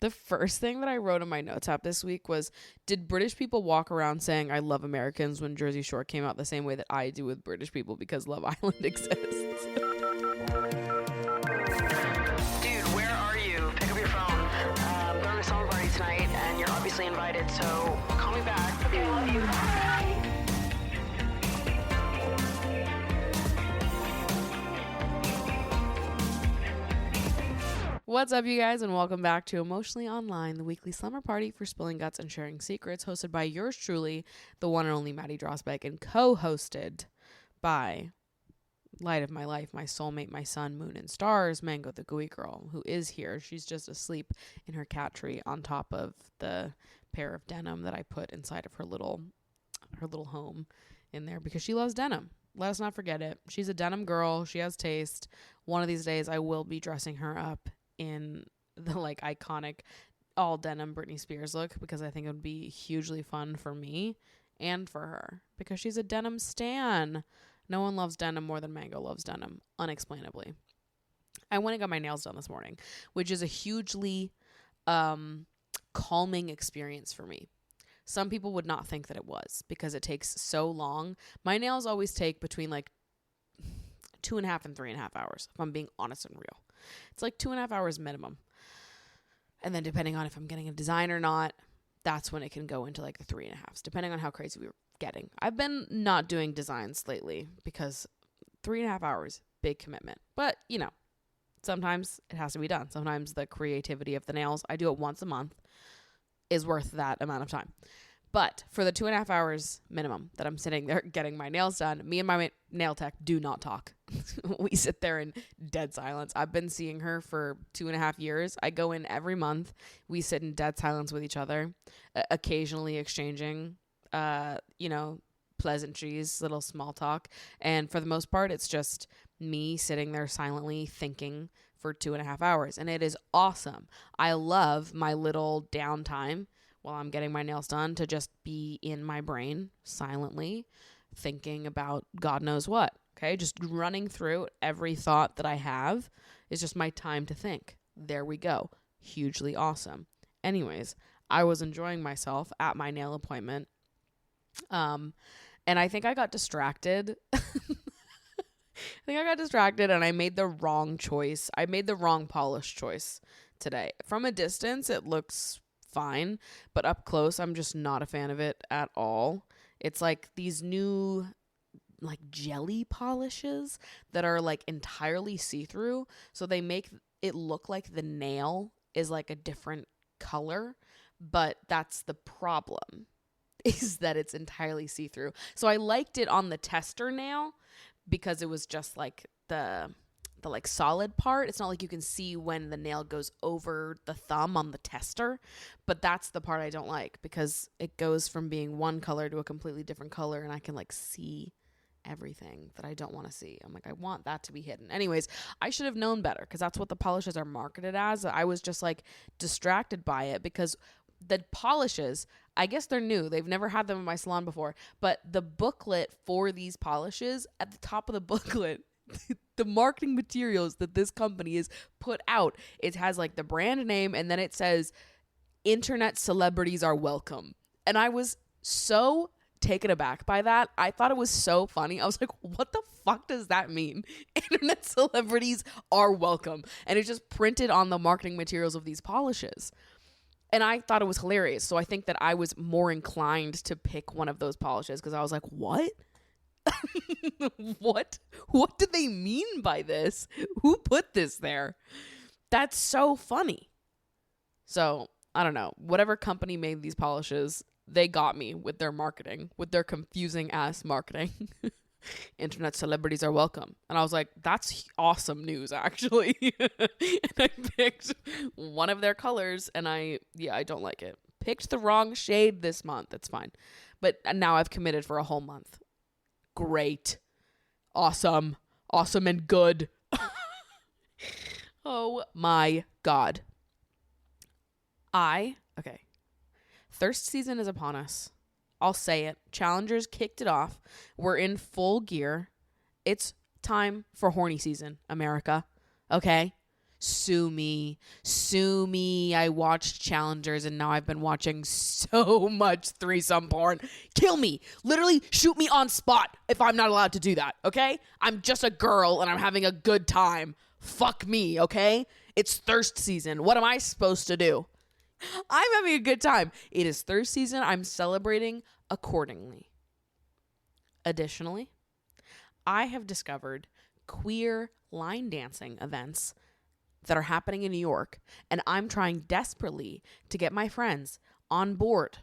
The first thing that I wrote in my notes app this week was, did British people walk around saying I love Americans when Jersey Shore came out the same way that I do with British people because Love Island exists? Dude, where are you? Pick up your phone. We're on a summer party tonight, and you're obviously invited, so call me back. Okay, love you. Bye. What's up, you guys, and welcome back to Emotionally Online, the weekly slumber party for spilling guts and sharing secrets, hosted by yours truly, the one and only Maddie Drosbeck, and co-hosted by light of my life, my soulmate, my sun, moon, and stars, Mango the Gooey Girl, who is here. She's just asleep in her cat tree on top of the pair of denim that I put inside of her little home in there because she loves denim. Let us not forget it. She's a denim girl. She has taste. One of these days, I will be dressing her up in the iconic all denim Britney Spears look because I think it would be hugely fun for me and for her because she's a denim stan. No one loves denim more than Mango loves denim, unexplainably. I went and got my nails done this morning, which is a hugely calming experience for me. Some people would not think that it was because it takes so long. My nails always take between 2.5 and 3.5 hours, if I'm being honest and real. It's 2.5 hours minimum. And then depending on if I'm getting a design or not, that's when it can go into the 3.5s, depending on how crazy we were getting. I've been not doing designs lately because 3.5 hours, big commitment. But, sometimes it has to be done. Sometimes the creativity of the nails, I do it once a month, is worth that amount of time. But for the 2.5 hours minimum that I'm sitting there getting my nails done, me and my nail tech do not talk. We sit there in dead silence. I've been seeing her for 2.5 years. I go in every month. We sit in dead silence with each other, occasionally exchanging, pleasantries, little small talk. And for the most part, it's just me sitting there silently thinking for 2.5 hours. And it is awesome. I love my little downtime while I'm getting my nails done to just be in my brain silently thinking about God knows what. Okay, just running through every thought that I have is just my time to think. There we go. Hugely awesome. Anyways, I was enjoying myself at my nail appointment. And I think I got distracted. And I made the wrong choice. I made the wrong polish choice today. From a distance, it looks fine, but up close, I'm just not a fan of it at all. It's like these new jelly polishes that are entirely see-through, so they make it look like the nail is a different color, but that's the problem, is that it's entirely see-through. So I liked it on the tester nail because it was just the solid part. It's not like you can see when the nail goes over the thumb on the tester, but that's the part I don't like because it goes from being one color to a completely different color and I can see everything that I don't want to see. I'm I want that to be hidden. Anyways, I should have known better because that's what the polishes are marketed as. I was just distracted by it because the polishes, I guess they're new. They've never had them in my salon before, but the booklet for these polishes, at the top of the booklet, the marketing materials that this company is put out, it has the brand name and then it says internet celebrities are welcome. And I was so taken aback by that. I thought it was so funny. I was like, what the fuck does that mean? Internet celebrities are welcome. And it's just printed on the marketing materials of these polishes. And I thought it was hilarious. So I think that I was more inclined to pick one of those polishes because I was like, what? What do they mean by this? Who put this there? That's so funny. So I don't know, whatever company made these polishes, they got me with their marketing, with their confusing ass marketing. Internet celebrities are welcome. And I was like, that's awesome news, actually. And I picked one of their colors and I don't like it. Picked the wrong shade this month. It's fine. But now I've committed for a whole month. Great. Awesome and good. Oh my God. Okay. Thirst season is upon us. I'll say it. Challengers kicked it off. We're in full gear. It's time for horny season, America. Okay? Sue me. Sue me. I watched Challengers and now I've been watching so much threesome porn. Kill me. Literally shoot me on spot if I'm not allowed to do that, okay? I'm just a girl and I'm having a good time. Fuck me, okay? It's thirst season. What am I supposed to do? I'm having a good time. It is thirst season. I'm celebrating accordingly. Additionally, I have discovered queer line dancing events that are happening in New York, and I'm trying desperately to get my friends on board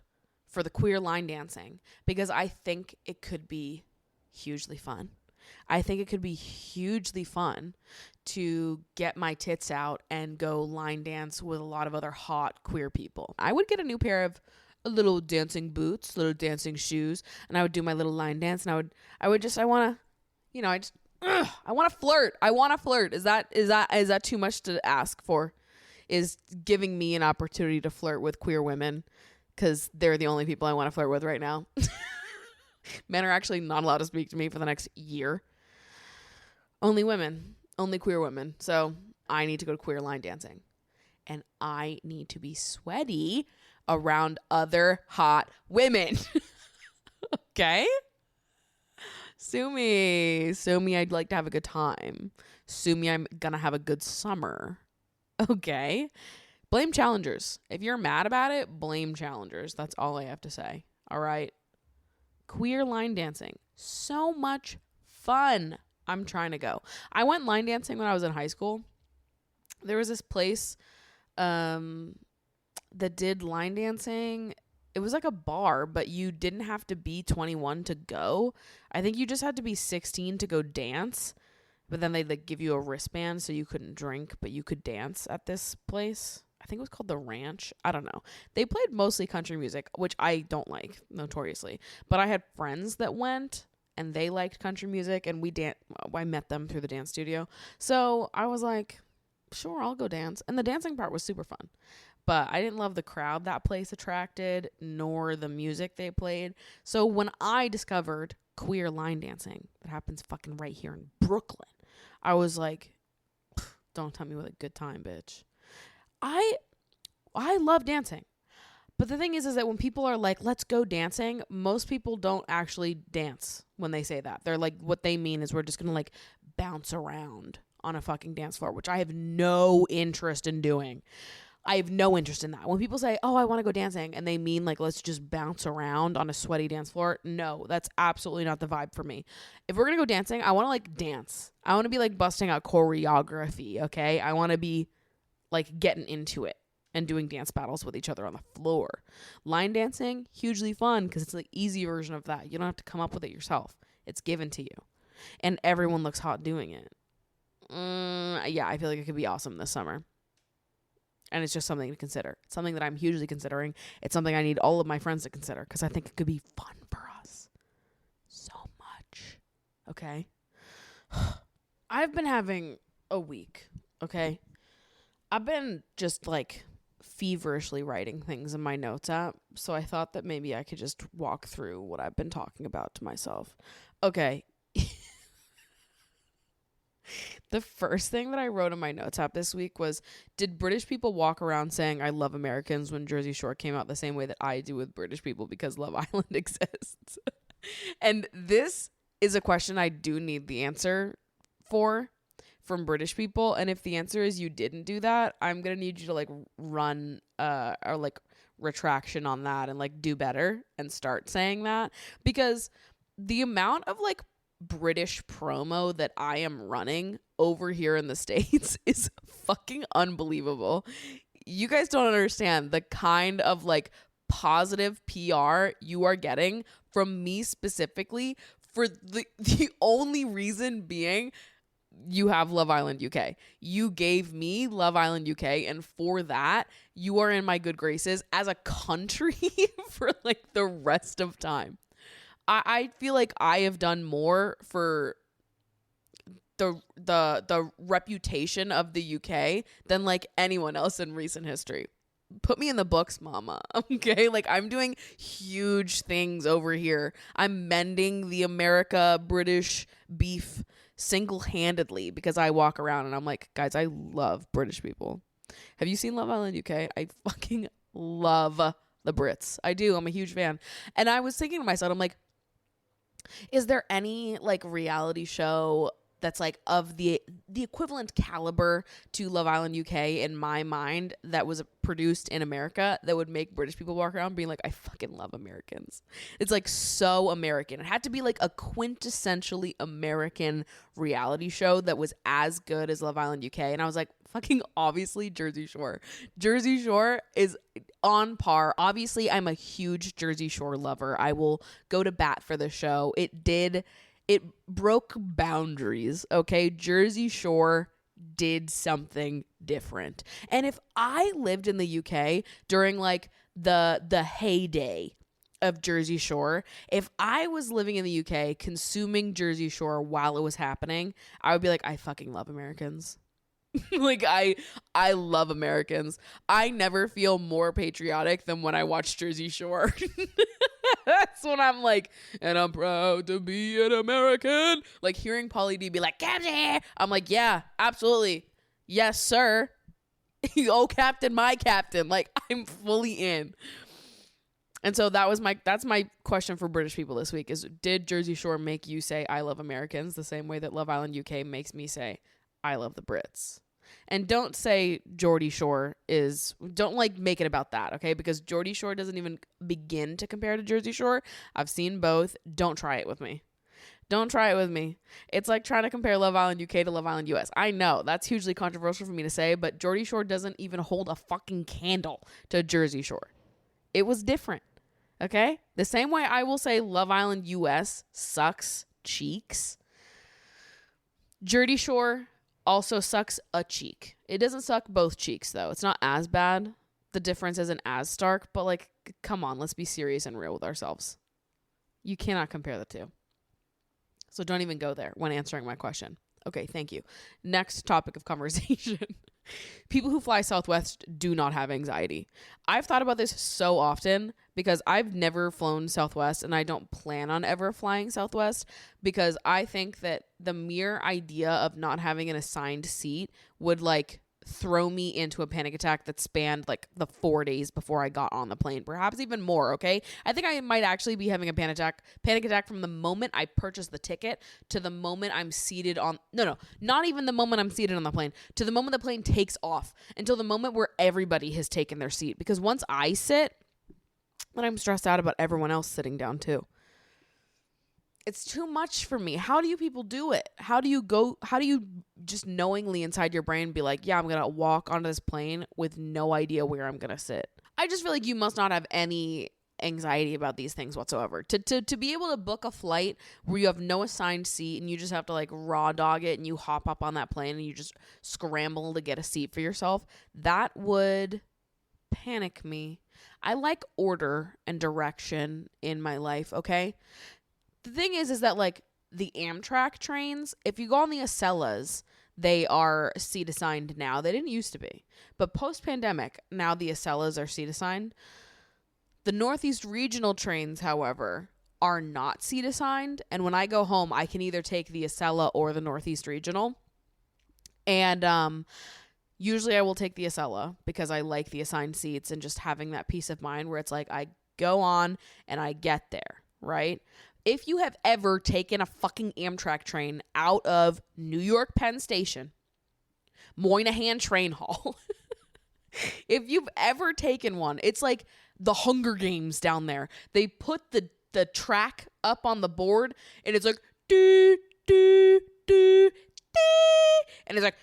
for the queer line dancing because I think it could be hugely fun. I think it could be hugely fun to get my tits out and go line dance with a lot of other hot queer people. I would get a new pair of little dancing boots, little dancing shoes, and I would do my little line dance, and I want to flirt. I want to flirt. Is that too much to ask for? Is giving me an opportunity to flirt with queer women because they're the only people I want to flirt with right now. Men are actually not allowed to speak to me for the next year. Only women. Only queer women. So I need to go to queer line dancing. And I need to be sweaty around other hot women. Okay? Sue me. Sue me. I'd like to have a good time. Sue me. I'm going to have a good summer. Okay? Blame challengers. If you're mad about it, blame challengers. That's all I have to say. All right? Queer line dancing. So much fun. I'm trying to go. I went line dancing when I was in high school. There was this place that did line dancing. It was like a bar, but you didn't have to be 21 to go. I think you just had to be 16 to go dance. But then they'd like give you a wristband so you couldn't drink, but you could dance at this place. I think it was called The Ranch. I don't know. They played mostly country music, which I don't like, notoriously. But I had friends that went, and they liked country music, and I met them through the dance studio. So I was like, sure, I'll go dance. And the dancing part was super fun. But I didn't love the crowd that place attracted, nor the music they played. So when I discovered queer line dancing that happens fucking right here in Brooklyn, I was like, don't tell me what a good time, bitch. I love dancing. But the thing is that when people are like, let's go dancing, most people don't actually dance when they say that. They're like, what they mean is we're just going to like bounce around on a fucking dance floor, which I have no interest in doing. I have no interest in that. When people say, oh, I want to go dancing, and they mean like, let's just bounce around on a sweaty dance floor. No, that's absolutely not the vibe for me. If we're going to go dancing, I want to like dance. I want to be like busting out choreography. Okay. I want to be like getting into it and doing dance battles with each other on the floor. Line dancing, hugely fun because it's the easy version of that. You don't have to come up with it yourself. It's given to you. And everyone looks hot doing it. Yeah, I feel like it could be awesome this summer. And it's just something to consider. It's something that I'm hugely considering. It's something I need all of my friends to consider because I think it could be fun for us. So much. Okay? I've been having a week. Okay? I've been just like feverishly writing things in my notes app. So I thought that maybe I could just walk through what I've been talking about to myself. Okay. The first thing that I wrote in my notes app this week was, did British people walk around saying I love Americans when Jersey Shore came out the same way that I do with British people because Love Island exists? And this is a question I do need the answer for from British people. And if the answer is you didn't do that, I'm going to need you to like run or like retraction on that and like do better and start saying that, because the amount of like British promo that I am running over here in the States is fucking unbelievable. You guys don't understand the kind of like positive PR you are getting from me specifically for the only reason being you have Love Island UK. You gave me Love Island UK, and for that, you are in my good graces as a country for like the rest of time. I feel like I have done more for the reputation of the UK than like anyone else in recent history. Put me in the books, mama. Okay? Like I'm doing huge things over here. I'm mending the America-British beef single-handedly because I walk around and I'm like, guys, I love British people. Have you seen Love Island UK? I fucking love the Brits. I do. I'm a huge fan. And I was thinking to myself, I'm like, is there any like reality show that's like of the equivalent caliber to Love Island UK in my mind that was produced in America that would make British people walk around being like, I fucking love Americans. It's like so American. It had to be like a quintessentially American reality show that was as good as Love Island UK. And I was like, fucking obviously Jersey Shore. Jersey Shore is on par. Obviously, I'm a huge Jersey Shore lover. I will go to bat for the show. It broke boundaries, okay? Jersey Shore did something different. And if I lived in the UK during like the heyday of Jersey Shore, if I was living in the UK consuming Jersey Shore while it was happening, I would be like, I fucking love Americans. Like I love Americans. I never feel more patriotic than when I watch Jersey Shore. That's when I'm like, and I'm proud to be an American. Like hearing Pauly D be like, Captain, I'm like, yeah, absolutely. Yes, sir. Oh, Captain, my Captain. Like I'm fully in. And so that's my question for British people this week is, did Jersey Shore make you say I love Americans the same way that Love Island UK makes me say I love the Brits? And don't say Geordie Shore don't like make it about that, okay? Because Geordie Shore doesn't even begin to compare to Jersey Shore. I've seen both. Don't try it with me. Don't try it with me. It's like trying to compare Love Island UK to Love Island US. I know that's hugely controversial for me to say, but Geordie Shore doesn't even hold a fucking candle to Jersey Shore. It was different, okay? The same way I will say Love Island US sucks cheeks. Jersey Shore also sucks a cheek. It doesn't suck both cheeks, though. It's not as bad. The difference isn't as stark, but like, come on, let's be serious and real with ourselves. You cannot compare the two. So don't even go there when answering my question. Okay, thank you. Next topic of conversation. People who fly Southwest do not have anxiety. I've thought about this so often because I've never flown Southwest and I don't plan on ever flying Southwest because I think that the mere idea of not having an assigned seat would like throw me into a panic attack that spanned like the 4 days before I got on the plane, perhaps even more. Okay. I think I might actually be having a panic attack from the moment I purchase the ticket to the moment I'm seated on, no, not even the moment I'm seated on the plane, to the moment the plane takes off, until the moment where everybody has taken their seat. Because once I sit, then I'm stressed out about everyone else sitting down too. It's too much for me. How do you people do it? How do you just knowingly inside your brain be like, yeah, I'm going to walk onto this plane with no idea where I'm going to sit? I just feel like you must not have any anxiety about these things whatsoever. To be able to book a flight where you have no assigned seat and you just have to like raw dog it and you hop up on that plane and you just scramble to get a seat for yourself, that would panic me. I like order and direction in my life, okay? The thing is that like the Amtrak trains, if you go on the Acellas, they are seat assigned now. They didn't used to be. But post-pandemic, now the Acellas are seat assigned. The Northeast Regional trains, however, are not seat assigned. And when I go home, I can either take the Acela or the Northeast Regional. And usually I will take the Acela because I like the assigned seats and just having that peace of mind where it's like I go on and I get there, right? If you have ever taken a fucking Amtrak train out of New York Penn Station, Moynihan Train Hall, if you've ever taken one, it's like the Hunger Games down there. They put the track up on the board and it's like, doo, doo, doo, doo, and it's like,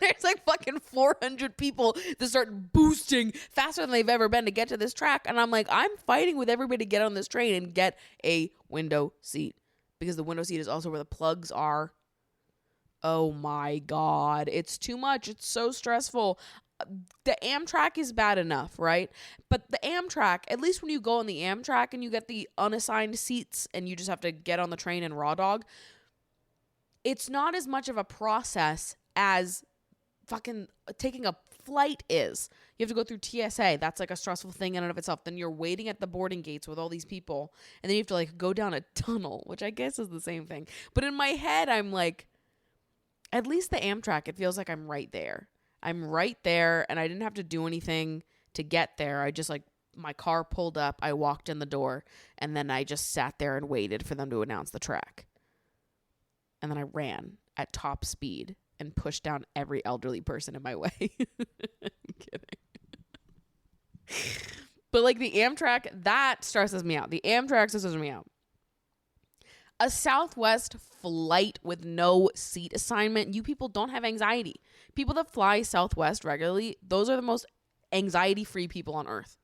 there's like fucking 400 people that start boosting faster than they've ever been to get to this track. And I'm like, I'm fighting with everybody to get on this train and get a window seat because the window seat is also where the plugs are. Oh my God. It's too much. It's so stressful. The Amtrak is bad enough, right? But the Amtrak, at least when you go on the Amtrak and you get the unassigned seats and you just have to get on the train and raw dog, it's not as much of a process as fucking taking a flight is. You have to go through TSA. That's like a stressful thing in and of itself. Then you're waiting at the boarding gates with all these people. And then you have to like go down a tunnel, which I guess is the same thing. But in my head, I'm like, at least the Amtrak, it feels like I'm right there. I'm right there, and I didn't have to do anything to get there. I just like, my car pulled up, I walked in the door, and then I just sat there and waited for them to announce the track. And then I ran at top speed and pushed down every elderly person in my way. I'm kidding. But like the Amtrak, that stresses me out. The Amtrak stresses me out. A Southwest flight with no seat assignment. You people don't have anxiety. People that fly Southwest regularly, those are the most anxiety-free people on earth.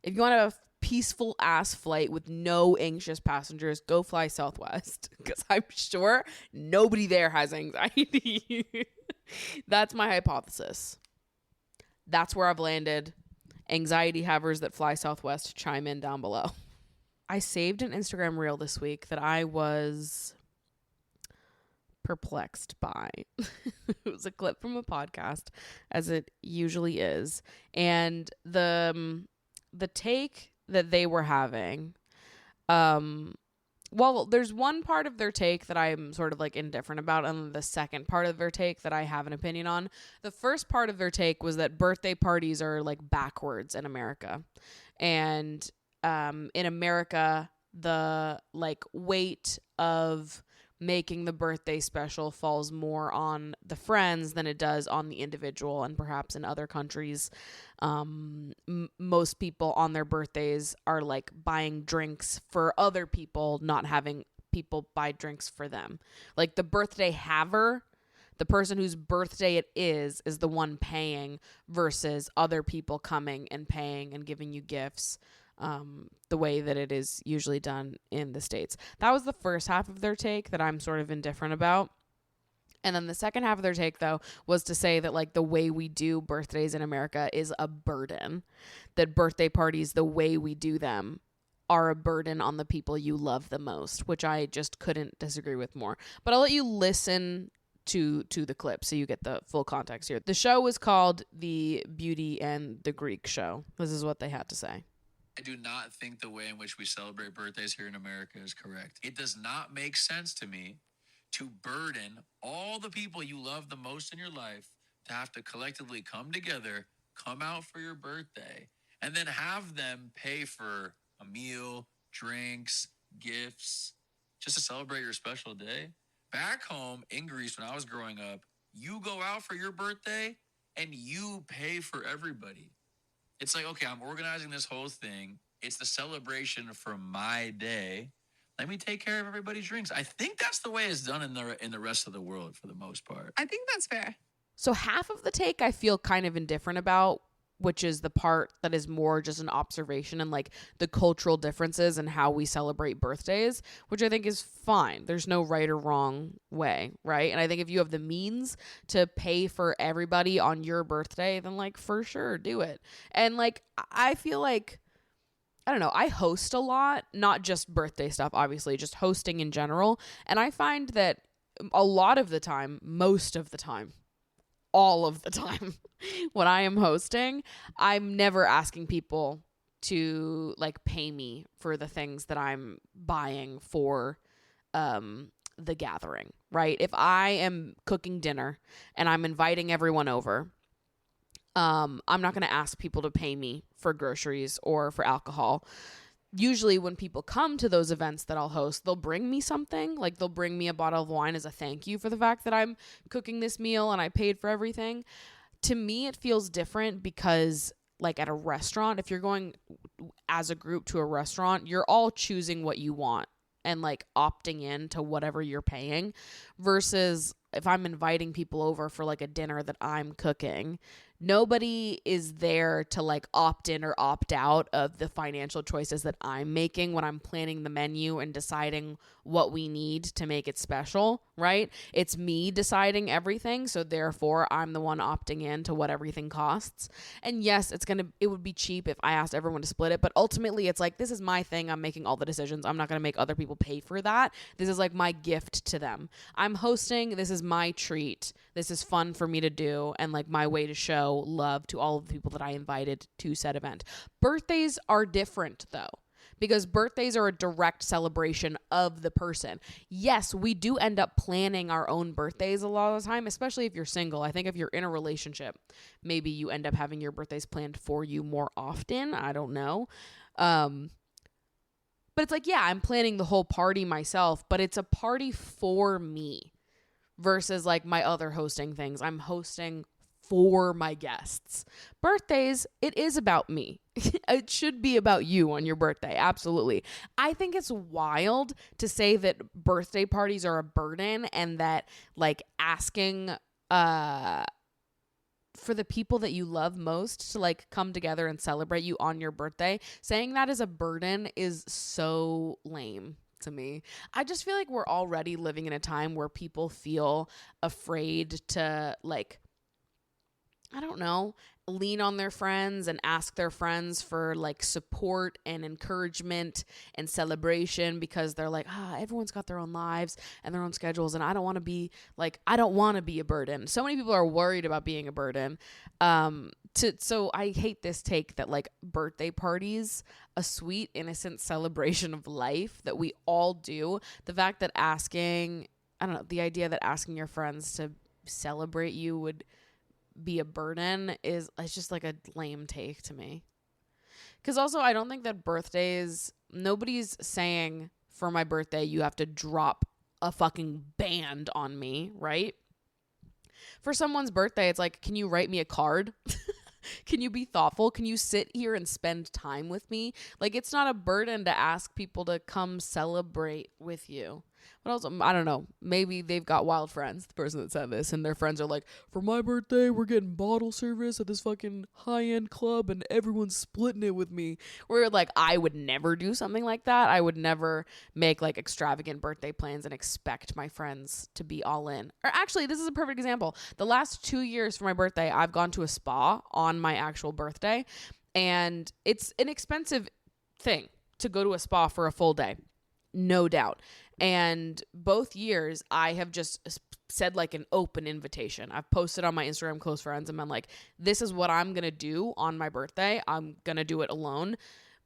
If you want to have a peaceful ass flight with no anxious passengers, go fly Southwest. Because I'm sure nobody there has anxiety. That's my hypothesis. That's where I've landed. Anxiety havers that fly Southwest, chime in down below. I saved an Instagram reel this week that I was perplexed by. It was a clip from a podcast, as it usually is. And the take that they were having, well, there's one part of their take that I'm sort of like indifferent about, and the second part of their take that I have an opinion on. The first part of their take was that birthday parties are like backwards in America. And in America, the like weight of making the birthday special falls more on the friends than it does on the individual. And perhaps in other countries, most people on their birthdays are like buying drinks for other people, not having people buy drinks for them. Like the birthday haver, the person whose birthday it is the one paying versus other people coming and paying and giving you gifts. The way that it is usually done in the States. That was the first half of their take that I'm sort of indifferent about. And then the second half of their take, though, was to say that like the way we do birthdays in America is a burden. That birthday parties, the way we do them, are a burden on the people you love the most, which I just couldn't disagree with more. But I'll let you listen to the clip so you get the full context here. The show was called The Beauty and the Greek Show. This is what they had to say. I do not think the way in which we celebrate birthdays here in America is correct. It does not make sense to me to burden all the people you love the most in your life to have to collectively come together, come out for your birthday, and then have them pay for a meal, drinks, gifts, just to celebrate your special day. Back home in Greece, when I was growing up, you go out for your birthday and you pay for everybody. It's like, okay, I'm organizing this whole thing. It's the celebration for my day. Let me take care of everybody's drinks. I think that's the way it's done in the rest of the world for the most part. I think that's fair. So half of the take I feel kind of indifferent about, which is the part that is more just an observation and like the cultural differences and how we celebrate birthdays, which I think is fine. There's no right or wrong way, right? And I think if you have the means to pay for everybody on your birthday, then like for sure do it. And like I feel like, I don't know, I host a lot, not just birthday stuff, obviously, just hosting in general. And I find that a lot of the time, most of the time, all of the time when I am hosting, I'm never asking people to like pay me for the things that I'm buying for the gathering, right? If I am cooking dinner and I'm inviting everyone over, I'm not going to ask people to pay me for groceries or for alcohol. Usually when people come to those events that I'll host, they'll bring me something. Like they'll bring me a bottle of wine as a thank you for the fact that I'm cooking this meal and I paid for everything. To me, it feels different because like at a restaurant, if you're going as a group to a restaurant, you're all choosing what you want and like opting in to whatever you're paying, versus if I'm inviting people over for like a dinner that I'm cooking, nobody is there to like opt in or opt out of the financial choices that I'm making when I'm planning the menu and deciding what we need to make it special, right? It's me deciding everything. So therefore I'm the one opting in to what everything costs. And yes, it would be cheap if I asked everyone to split it, but ultimately it's like, this is my thing. I'm making all the decisions. I'm not going to make other people pay for that. This is like my gift to them. I'm hosting, this is my treat. This is fun for me to do, and like my way to show love to all of the people that I invited to said event. Birthdays are different though, because birthdays are a direct celebration of the person. Yes, we do end up planning our own birthdays a lot of the time, especially if you're single. I think if you're in a relationship, maybe you end up having your birthdays planned for you more often. I don't know. But it's like, yeah, I'm planning the whole party myself, but it's a party for me versus like my other hosting things. I'm hosting for my guests. Birthdays, it is about me. It should be about you on your birthday. Absolutely. I think it's wild to say that birthday parties are a burden and that like asking for the people that you love most to like come together and celebrate you on your birthday, saying that is a burden is so lame to me. I just feel like we're already living in a time where people feel afraid to like, I don't know, lean on their friends and ask their friends for like support and encouragement and celebration because they're like, everyone's got their own lives and their own schedules, and I don't want to be a burden. So many people are worried about being a burden. So I hate this take that like birthday parties, a sweet, innocent celebration of life that we all do. The fact that the idea that asking your friends to celebrate you would be a burden it's just like a lame take to me. Because also I don't think that birthdays, nobody's saying for my birthday you have to drop a fucking band on me, right? For someone's birthday, it's like, can you write me a card? Can you be thoughtful? Can you sit here and spend time with me? Like, it's not a burden to ask people to come celebrate with you. But also, I don't know, maybe they've got wild friends, the person that said this, and their friends are like, for my birthday, we're getting bottle service at this fucking high-end club, and everyone's splitting it with me. Where, like, I would never do something like that. I would never make, like, extravagant birthday plans and expect my friends to be all in. Or actually, this is a perfect example. The last 2 years for my birthday, I've gone to a spa on my actual birthday, and it's an expensive thing to go to a spa for a full day. No doubt. And both years I have just said like an open invitation. I've posted on my Instagram close friends and been like, this is what I'm going to do on my birthday. I'm going to do it alone.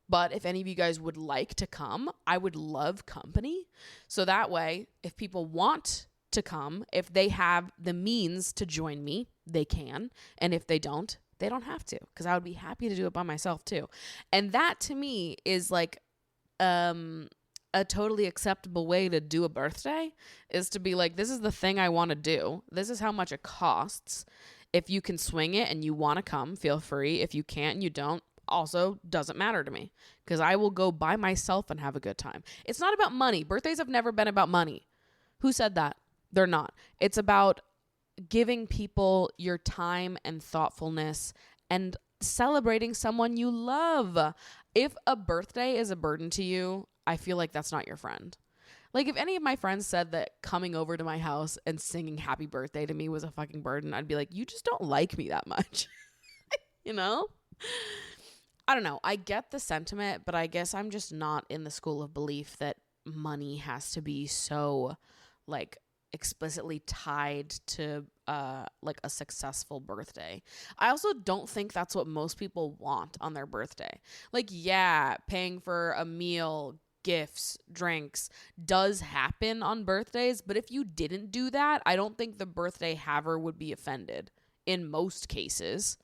But if any of you guys would like to come, I would love company. So that way, if people want to come, if they have the means to join me, they can. And if they don't have to, because I would be happy to do it by myself too. And that to me is like, a totally acceptable way to do a birthday is to be like, this is the thing I want to do. This is how much it costs. If you can swing it and you want to come, feel free. If you can't and you don't, also doesn't matter to me because I will go by myself and have a good time. It's not about money. Birthdays have never been about money. Who said that? They're not. It's about giving people your time and thoughtfulness and celebrating someone you love. If a birthday is a burden to you, I feel like that's not your friend. Like if any of my friends said that coming over to my house and singing happy birthday to me was a fucking burden, I'd be like, you just don't like me that much. You know? I don't know. I get the sentiment, but I guess I'm just not in the school of belief that money has to be so like explicitly tied to like a successful birthday. I also don't think that's what most people want on their birthday. Like, yeah, paying for a meal, gifts, drinks does happen on birthdays, but if you didn't do that, I don't think the birthday haver would be offended in most cases,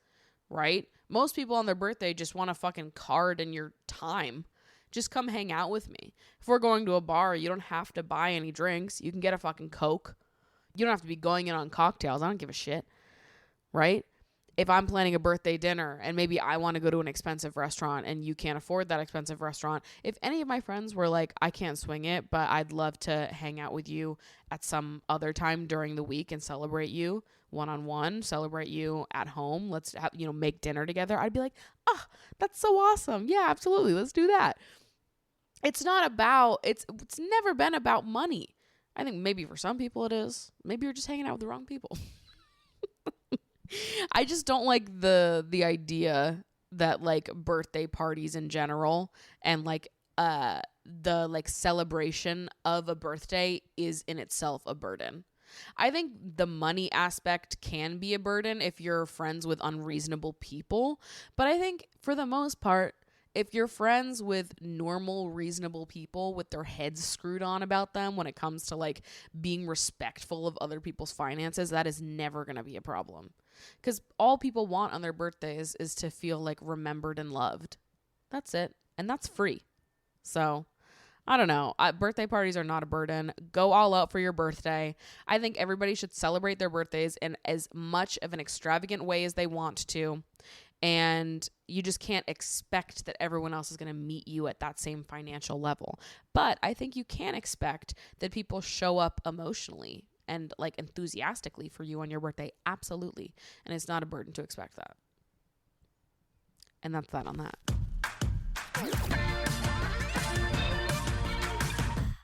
right? Most people on their birthday just want a fucking card and your time. Just come hang out with me. If we're going to a bar, you don't have to buy any drinks. You can get a fucking Coke. You don't have to be going in on cocktails. I don't give a shit, right? If I'm planning a birthday dinner and maybe I want to go to an expensive restaurant and you can't afford that expensive restaurant, if any of my friends were like, I can't swing it, but I'd love to hang out with you at some other time during the week and celebrate you one-on-one, celebrate you at home, let's have, make dinner together, I'd be like, that's so awesome. Yeah, absolutely. Let's do that. It's never been about money. I think maybe for some people it is. Maybe you're just hanging out with the wrong people. I just don't like the idea that like birthday parties in general and like the like celebration of a birthday is in itself a burden. I think the money aspect can be a burden if you're friends with unreasonable people. But I think for the most part, if you're friends with normal, reasonable people with their heads screwed on about them when it comes to like being respectful of other people's finances, that is never going to be a problem. Because all people want on their birthdays is to feel like remembered and loved. That's it. And that's free. So I don't know. Birthday parties are not a burden. Go all out for your birthday. I think everybody should celebrate their birthdays in as much of an extravagant way as they want to. And you just can't expect that everyone else is going to meet you at that same financial level. But I think you can expect that people show up emotionally and like enthusiastically for you on your birthday. Absolutely. And it's not a burden to expect that. And that's that on that.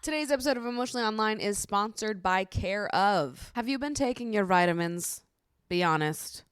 Today's episode of Emotionally Online is sponsored by Care Of. Have you been taking your vitamins? Be honest.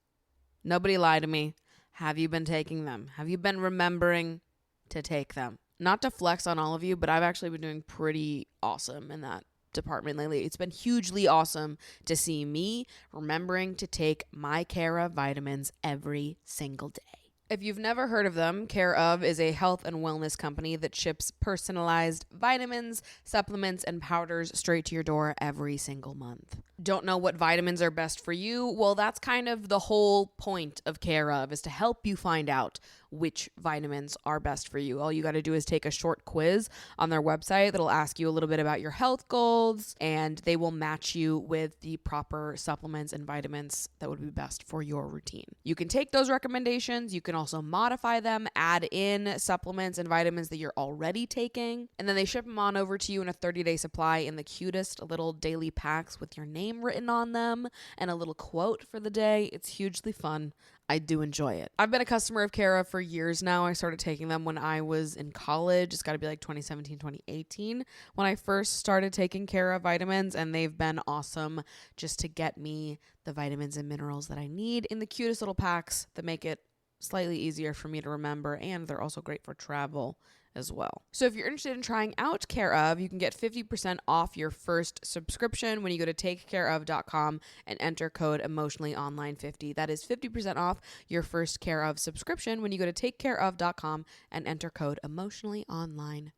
Nobody lie to me. Have you been taking them? Have you been remembering to take them? Not to flex on all of you, but I've actually been doing pretty awesome in that department lately. It's been hugely awesome to see me remembering to take my Care Of vitamins every single day. If you've never heard of them, Care Of is a health and wellness company that ships personalized vitamins, supplements, and powders straight to your door every single month. Don't know what vitamins are best for you? Well, that's kind of the whole point of Care Of, is to help you find out which vitamins are best for you. All you got to do is take a short quiz on their website that'll ask you a little bit about your health goals, and they will match you with the proper supplements and vitamins that would be best for your routine. You can take those recommendations. You can also modify them, add in supplements and vitamins that you're already taking, and then they ship them on over to you in a 30-day supply in the cutest little daily packs with your name written on them and a little quote for the day. It's hugely fun. I do enjoy it. I've been a customer of Care Of for years now. I started taking them when I was in college. It's got to be like 2017, 2018 when I first started taking Care Of vitamins, and they've been awesome just to get me the vitamins and minerals that I need in the cutest little packs that make it slightly easier for me to remember, and they're also great for travel as well. So if you're interested in trying out Care Of, you can get 50% off your first subscription when you go to takecareof.com and enter code emotionallyonline50. That is 50% off your first Care Of subscription when you go to takecareof.com and enter code emotionallyonline50.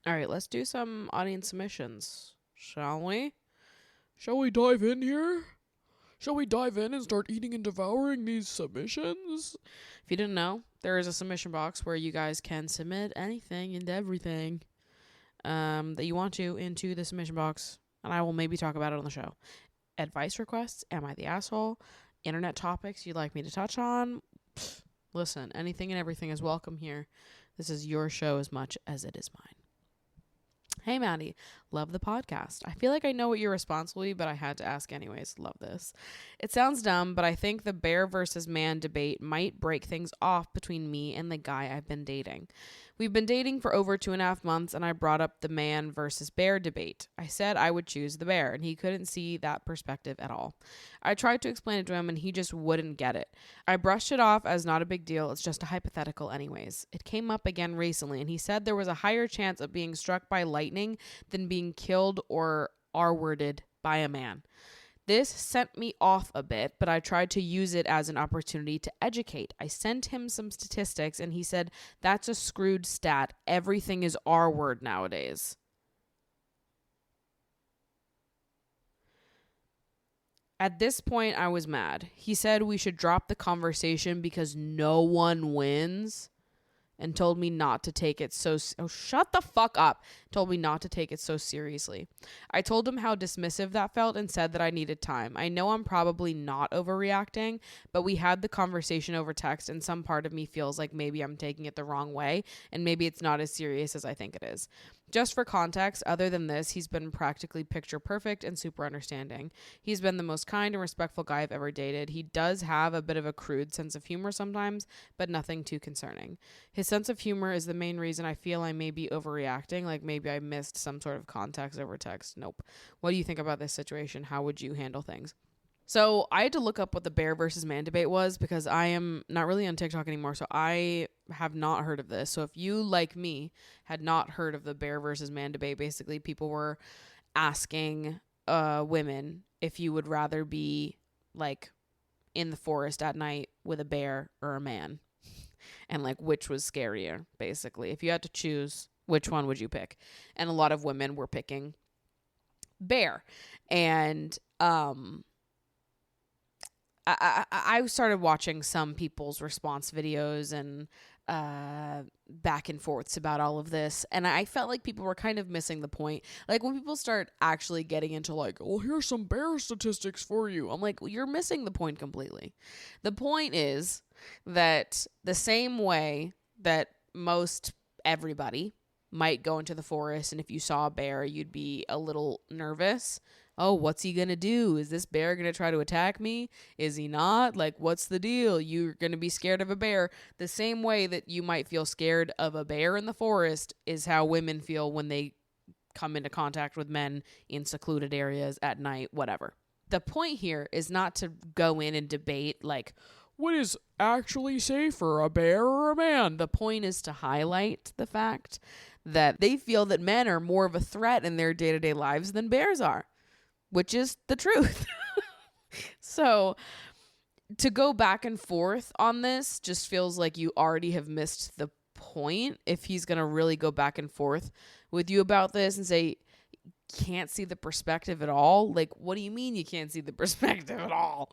All right, let's do some audience submissions, shall we? Shall we dive in here? Shall we dive in and start eating and devouring these submissions? If you didn't know, there is a submission box where you guys can submit anything and everything that you want to into the submission box, and I will maybe talk about it on the show. Advice requests, am I the asshole? Internet topics you'd like me to touch on? Listen, anything and everything is welcome here. This is your show as much as it is mine. Hey, Maddie, love the podcast. I feel like I know what your response will be, but I had to ask anyways. Love this. It sounds dumb, but I think the bear versus man debate might break things off between me and the guy I've been dating. We've been dating for over 2.5 months, and I brought up the man versus bear debate. I said I would choose the bear, and he couldn't see that perspective at all. I tried to explain it to him, and he just wouldn't get it. I brushed it off as not a big deal. It's just a hypothetical anyways. It came up again recently, and he said there was a higher chance of being struck by lightning than being killed or R-worded by a man. This sent me off a bit, but I tried to use it as an opportunity to educate. I sent him some statistics, and he said, that's a screwed stat. Everything is R-word nowadays. At this point, I was mad. He said we should drop the conversation because no one wins, and told me not to take it shut the fuck up. Told me not to take it so seriously. I told him how dismissive that felt and said that I needed time. I know I'm probably not overreacting, but we had the conversation over text, and some part of me feels like maybe I'm taking it the wrong way, and maybe it's not as serious as I think it is. Just for context, other than this, he's been practically picture perfect and super understanding. He's been the most kind and respectful guy I've ever dated. He does have a bit of a crude sense of humor sometimes, but nothing too concerning. His sense of humor is the main reason I feel I may be overreacting, like maybe I missed some sort of context over text. Nope. What do you think about this situation? How would you handle things? So I had to look up what the bear versus man debate was because I am not really on TikTok anymore. So I have not heard of this. So if you, like me, had not heard of the bear versus man debate, basically people were asking women if you would rather be like in the forest at night with a bear or a man, and like which was scarier, basically. If you had to choose, which one would you pick? And a lot of women were picking bear. And I started watching some people's response videos and back and forths about all of this, and I felt like people were kind of missing the point. Like when people start actually getting into like, well, here's some bear statistics for you, I'm like, well, you're missing the point completely. The point is that the same way that most everybody might go into the forest, and if you saw a bear, you'd be a little nervous. Oh, what's he gonna do? Is this bear gonna try to attack me? Is he not? Like, what's the deal? You're gonna be scared of a bear. The same way that you might feel scared of a bear in the forest is how women feel when they come into contact with men in secluded areas at night, whatever. The point here is not to go in and debate, like, what is actually safer, a bear or a man? The point is to highlight the fact that they feel that men are more of a threat in their day-to-day lives than bears are, which is the truth. So to go back and forth on this just feels like you already have missed the point. If he's going to really go back and forth with you about this and say, can't see the perspective at all. Like, what do you mean you can't see the perspective at all?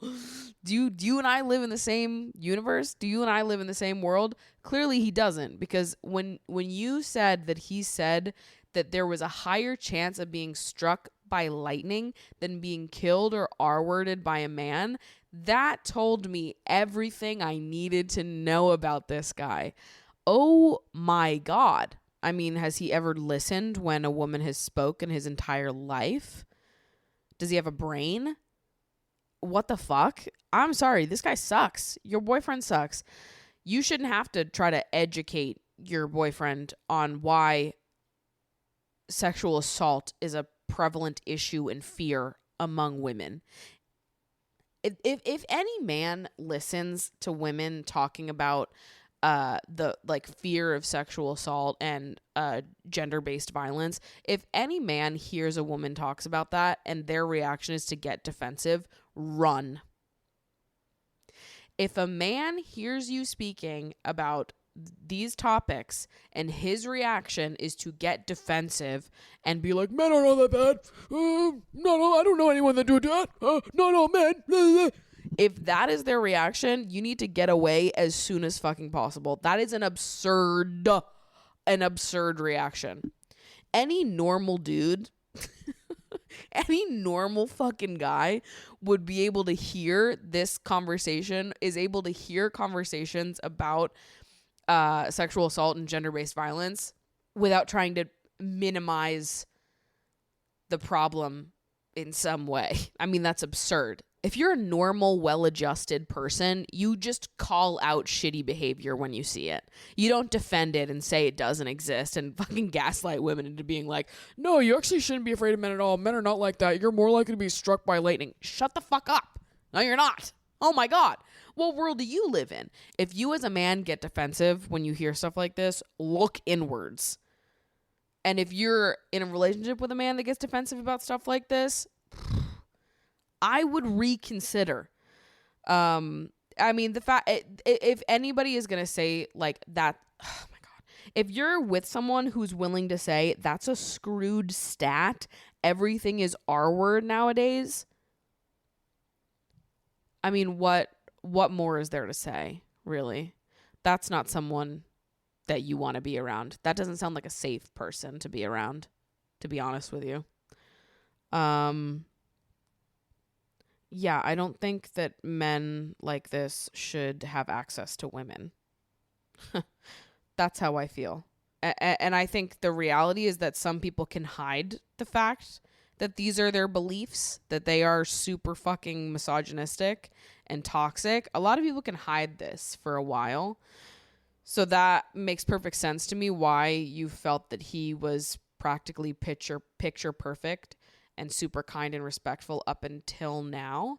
Do you and I live in the same universe? Do you and I live in the same world? Clearly he doesn't, because when you said that he said that there was a higher chance of being struck by lightning than being killed or R-worded by a man, that told me everything I needed to know about this guy. Oh my God. I mean, has he ever listened when a woman has spoken his entire life? Does he have a brain? What the fuck? I'm sorry. This guy sucks. Your boyfriend sucks. You shouldn't have to try to educate your boyfriend on why sexual assault is a prevalent issue and fear among women. If any man listens to women talking about the like fear of sexual assault and gender-based violence, if any man hears a woman talks about that and their reaction is to get defensive, run. If a man hears you speaking about these topics and his reaction is to get defensive and be like, men are not that bad, no, I don't know anyone that do that, no, men. If that is their reaction, you need to get away as soon as fucking possible. That is an absurd reaction. Any normal dude, any normal fucking guy would be able to hear this conversation, is able to hear conversations about sexual assault and gender-based violence without trying to minimize the problem in some way. I mean, that's absurd. If you're a normal, well-adjusted person, you just call out shitty behavior when you see it. You don't defend it and say it doesn't exist and fucking gaslight women into being like, no, you actually shouldn't be afraid of men at all. Men are not like that. You're more likely to be struck by lightning. Shut the fuck up. No, you're not. Oh my God. What world do you live in? If you as a man get defensive when you hear stuff like this, look inwards. And if you're in a relationship with a man that gets defensive about stuff like this, I would reconsider. I mean, the fact, if anybody is going to say like that, oh my God, if you're with someone who's willing to say that's a screwed stat, everything is R word nowadays. I mean, what more is there to say, really? That's not someone that you want to be around. That doesn't sound like a safe person to be around, to be honest with you. Yeah, I don't think that men like this should have access to women. That's how I feel. And I think the reality is that some people can hide the fact that these are their beliefs, that they are super fucking misogynistic and toxic. A lot of people can hide this for a while. So that makes perfect sense to me why you felt that he was practically picture perfect and super kind and respectful up until now.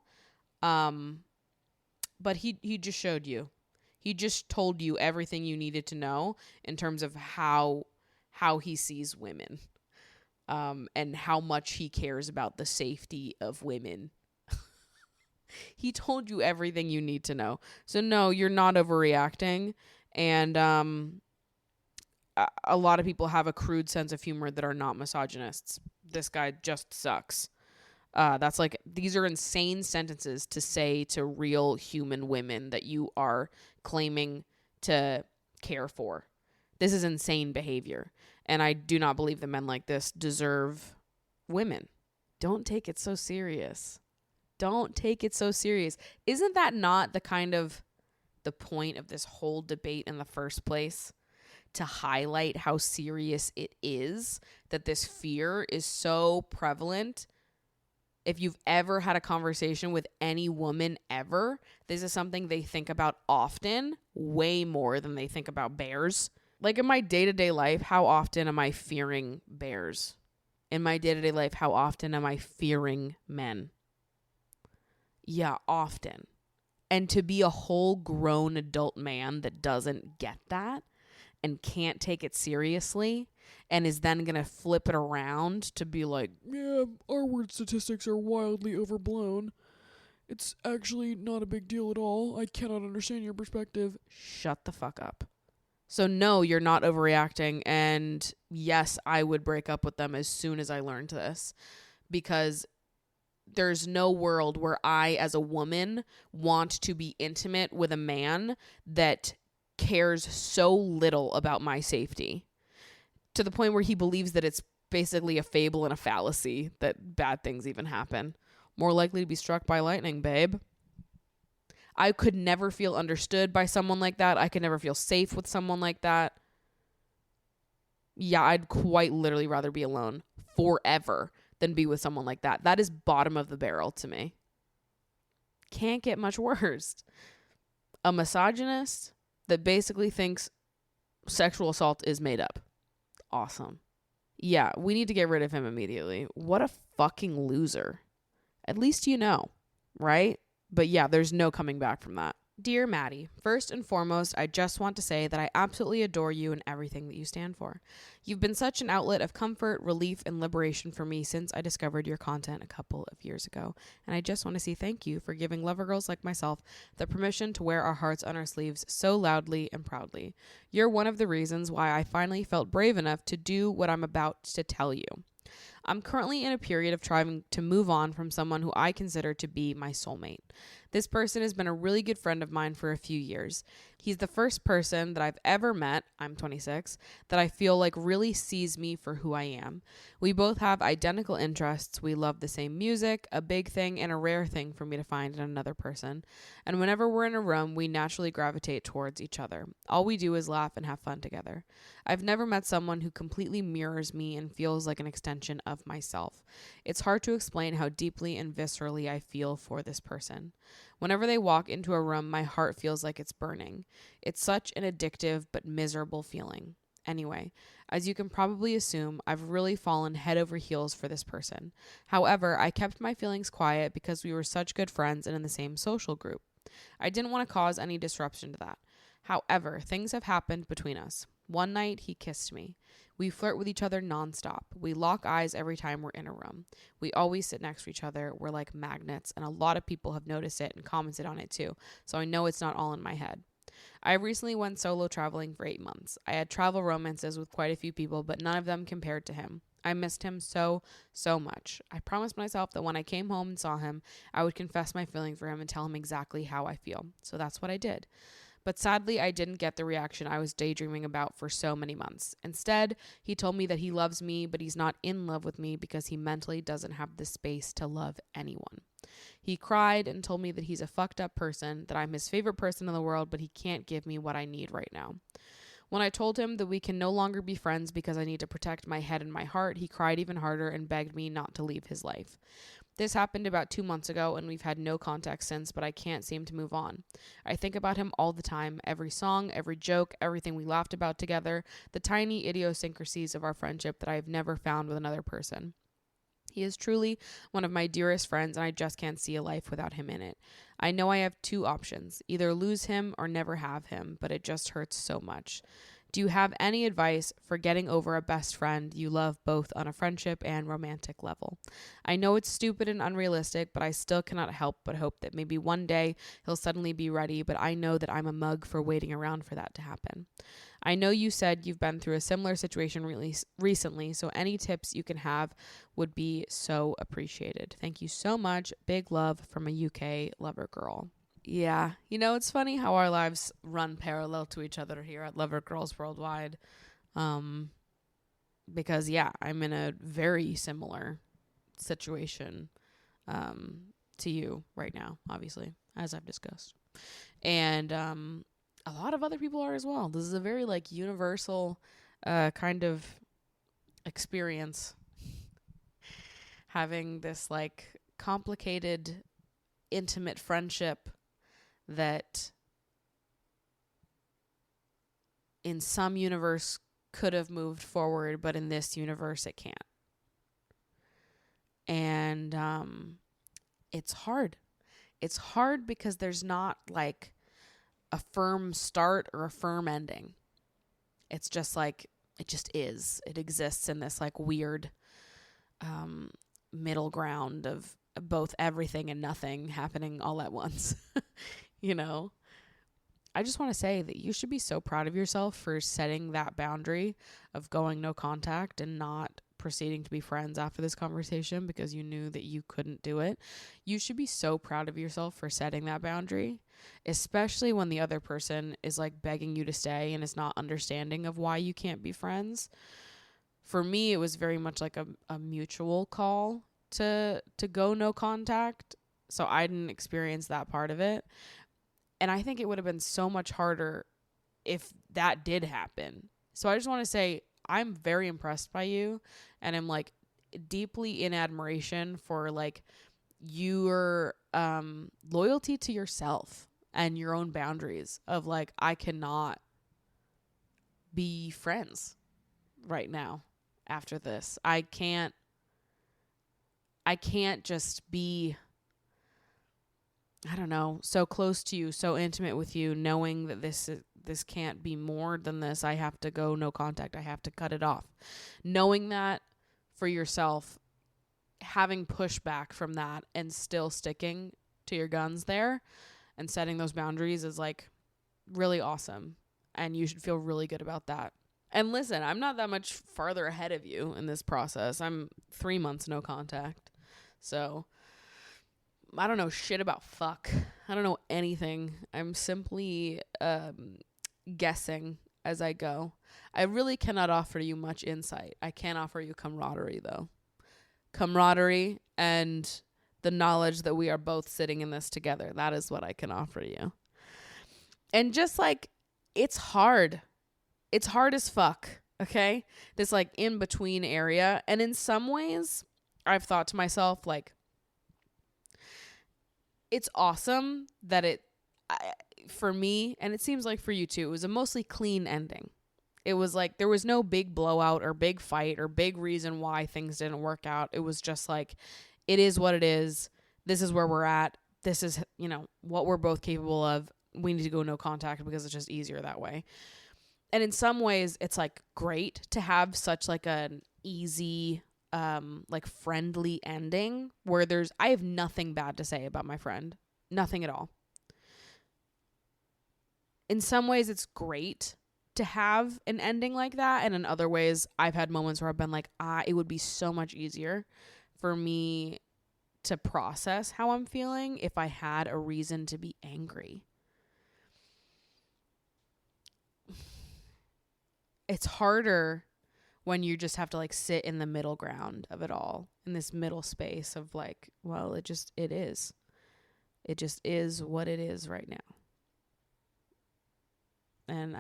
But he just showed you. He just told you everything you needed to know in terms of how he sees women. And how much he cares about the safety of women. He told you everything you need to know. So no, you're not overreacting. And a lot of people have a crude sense of humor that are not misogynists. This guy just sucks. That's like, these are insane sentences to say to real human women that you are claiming to care for. This is insane behavior. And I do not believe that men like this deserve women. Don't take it so serious. Don't take it so serious. Isn't that not the kind of the point of this whole debate in the first place? To highlight how serious it is, that this fear is so prevalent. If you've ever had a conversation with any woman ever, this is something they think about often, way more than they think about bears. Like in my day-to-day life, how often am I fearing bears? In my day-to-day life, how often am I fearing men? Yeah, often. And to be a whole grown adult man that doesn't get that and can't take it seriously and is then going to flip it around to be like, yeah, our word statistics are wildly overblown. It's actually not a big deal at all. I cannot understand your perspective. Shut the fuck up. So no, you're not overreacting. And yes, I would break up with them as soon as I learned this, because there's no world where I, as a woman, want to be intimate with a man that cares so little about my safety, to the point where he believes that it's basically a fable and a fallacy that bad things even happen. More likely to be struck by lightning, babe. I could never feel understood by someone like that. I could never feel safe with someone like that. Yeah, I'd quite literally rather be alone forever than be with someone like that. That is bottom of the barrel to me. Can't get much worse. A misogynist that basically thinks sexual assault is made up. Awesome. Yeah, we need to get rid of him immediately. What a fucking loser. At least you know, right? But yeah, there's no coming back from that. Dear Maddie, first and foremost, I just want to say that I absolutely adore you and everything that you stand for. You've been such an outlet of comfort, relief, and liberation for me since I discovered your content a couple of years ago. And I just want to say thank you for giving lover girls like myself the permission to wear our hearts on our sleeves so loudly and proudly. You're one of the reasons why I finally felt brave enough to do what I'm about to tell you. I'm currently in a period of trying to move on from someone who I consider to be my soulmate. This person has been a really good friend of mine for a few years. He's the first person that I've ever met, I'm 26, that I feel like really sees me for who I am. We both have identical interests. We love the same music, a big thing and a rare thing for me to find in another person. And whenever we're in a room, we naturally gravitate towards each other. All we do is laugh and have fun together. I've never met someone who completely mirrors me and feels like an extension of myself. It's hard to explain how deeply and viscerally I feel for this person. Whenever they walk into a room, my heart feels like it's burning. It's such an addictive but miserable feeling. Anyway, as you can probably assume, I've really fallen head over heels for this person. However, I kept my feelings quiet because we were such good friends and in the same social group. I didn't want to cause any disruption to that. However, things have happened between us. One night, he kissed me. We flirt with each other nonstop. We lock eyes every time we're in a room. We always sit next to each other. We're like magnets, and a lot of people have noticed it and commented on it too, so I know it's not all in my head. I recently went solo traveling for 8 months. I had travel romances with quite a few people, but none of them compared to him. I missed him so much. I promised myself that when I came home and saw him, I would confess my feeling for him and tell him exactly how I feel. So that's what I did. But sadly, I didn't get the reaction I was daydreaming about for so many months. Instead, he told me that he loves me, but he's not in love with me because he mentally doesn't have the space to love anyone. He cried and told me that he's a fucked up person, that I'm his favorite person in the world, but he can't give me what I need right now. When I told him that we can no longer be friends because I need to protect my head and my heart, he cried even harder and begged me not to leave his life. This happened about 2 months ago, and we've had no contact since, but I can't seem to move on. I think about him all the time, every song, every joke, everything we laughed about together, the tiny idiosyncrasies of our friendship that I have never found with another person. He is truly one of my dearest friends, and I just can't see a life without him in it. I know I have two options, either lose him or never have him, but it just hurts so much. Do you have any advice for getting over a best friend you love both on a friendship and romantic level? I know it's stupid and unrealistic, but I still cannot help but hope that maybe one day he'll suddenly be ready, but I know that I'm a mug for waiting around for that to happen. I know you said you've been through a similar situation recently, so any tips you can have would be so appreciated. Thank you so much. Big love from a UK lover girl. Yeah, it's funny how our lives run parallel to each other here at Lover Girls Worldwide. Because, I'm in a very similar situation to you right now, obviously, as I've discussed. And a lot of other people are as well. This is a very, universal kind of experience. Having this, complicated, intimate friendship that in some universe could have moved forward, but in this universe it can't. And it's hard. It's hard because there's not a firm start or a firm ending. It's just it just is. It exists in this weird middle ground of both everything and nothing happening all at once. I just want to say that you should be so proud of yourself for setting that boundary of going no contact and not proceeding to be friends after this conversation because you knew that you couldn't do it. You should be so proud of yourself for setting that boundary, especially when the other person is begging you to stay and is not understanding of why you can't be friends. For me, it was very much a mutual call to go no contact. So I didn't experience that part of it. And I think it would have been so much harder if that did happen. So I just want to say I'm very impressed by you, and I'm deeply in admiration for your loyalty to yourself and your own boundaries of I cannot be friends right now after this. I can't just be, I don't know, so close to you, so intimate with you, knowing that this can't be more than this. I have to go no contact. I have to cut it off. Knowing that for yourself, having pushback from that and still sticking to your guns there and setting those boundaries is really awesome. And you should feel really good about that. And listen, I'm not that much farther ahead of you in this process. I'm 3 months no contact. So I don't know shit about fuck. I don't know anything. I'm simply guessing as I go. I really cannot offer you much insight. I can offer you camaraderie, though. Camaraderie and the knowledge that we are both sitting in this together. That is what I can offer you. And just it's hard. It's hard as fuck, okay? This in between area. And in some ways, I've thought to myself, it's awesome that for me, and it seems like for you too, it was a mostly clean ending. It was there was no big blowout or big fight or big reason why things didn't work out. It was just it is what it is. This is where we're at. This is, what we're both capable of. We need to go no contact because it's just easier that way. And in some ways, it's great to have such an easy, friendly ending where I have nothing bad to say about my friend. Nothing at all. In some ways, it's great to have an ending like that. And in other ways, I've had moments where I've been it would be so much easier for me to process how I'm feeling if I had a reason to be angry. It's harder when you just have to sit in the middle ground of it all, in this middle space of it just is what it is right now. And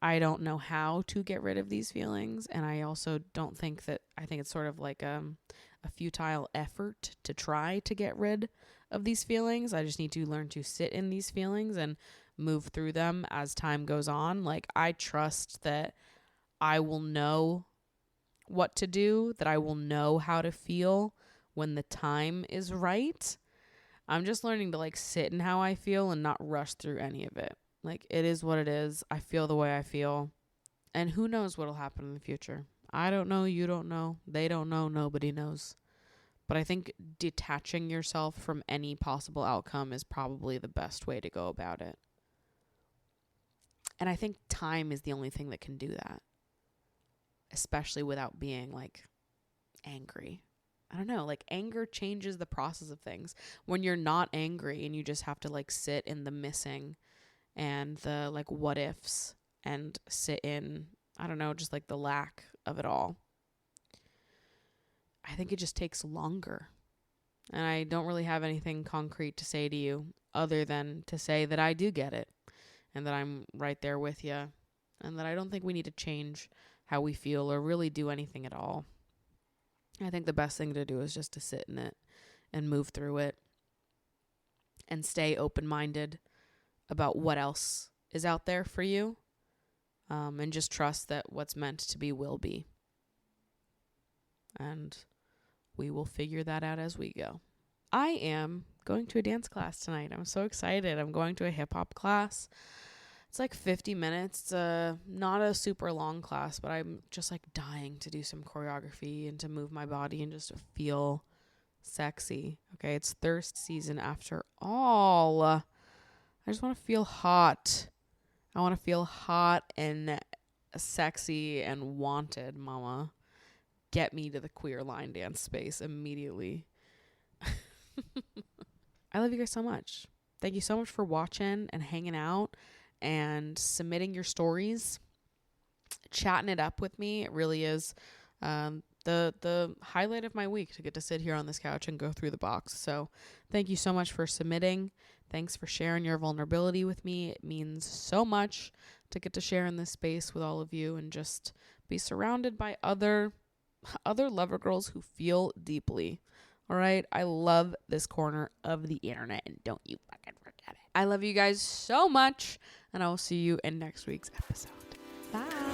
I don't know how to get rid of these feelings. And I also don't think I think it's sort of a futile effort to try to get rid of these feelings. I just need to learn to sit in these feelings and move through them as time goes on. I trust that I will know what to do, that I will know how to feel when the time is right. I'm just learning to like sit in how I feel and not rush through any of it. Like, it is what it is. I feel the way I feel. And who knows what'll happen in the future. I don't know. You don't know. They don't know. Nobody knows. But I think detaching yourself from any possible outcome is probably the best way to go about it. And I think time is the only thing that can do that. Especially without being like angry. I don't know, like anger changes the process of things. When you're not angry and you just have to like sit in the missing and the like what ifs and sit in, I don't know, just like the lack of it all. I think it just takes longer. And I don't really have anything concrete to say to you other than to say that I do get it and that I'm right there with you and that I don't think we need to change how we feel or really do anything at all. I think the best thing to do is just to sit in it and move through it and stay open-minded about what else is out there for you, and just trust that what's meant to be will be. And we will figure that out as we go. I am going to a dance class tonight. I'm so excited. I'm going to a hip-hop class. It's like 50 minutes. It's not a super long class, but I'm just like dying to do some choreography and to move my body and just to feel sexy. Okay, it's thirst season after all. I just want to feel hot. I want to feel hot and sexy and wanted, mama. Get me to the queer line dance space immediately. I love you guys so much. Thank you so much for watching and hanging out and submitting your stories, chatting it up with me. It really is the highlight of my week to get to sit here on this couch and go through the box. So thank you so much for submitting. Thanks for sharing your vulnerability with me. It means so much to get to share in this space with all of you and just be surrounded by other lover girls who feel deeply. All right. I love this corner of the internet, and don't you fucking forget it. I love you guys so much, and I will see you in next week's episode. Bye.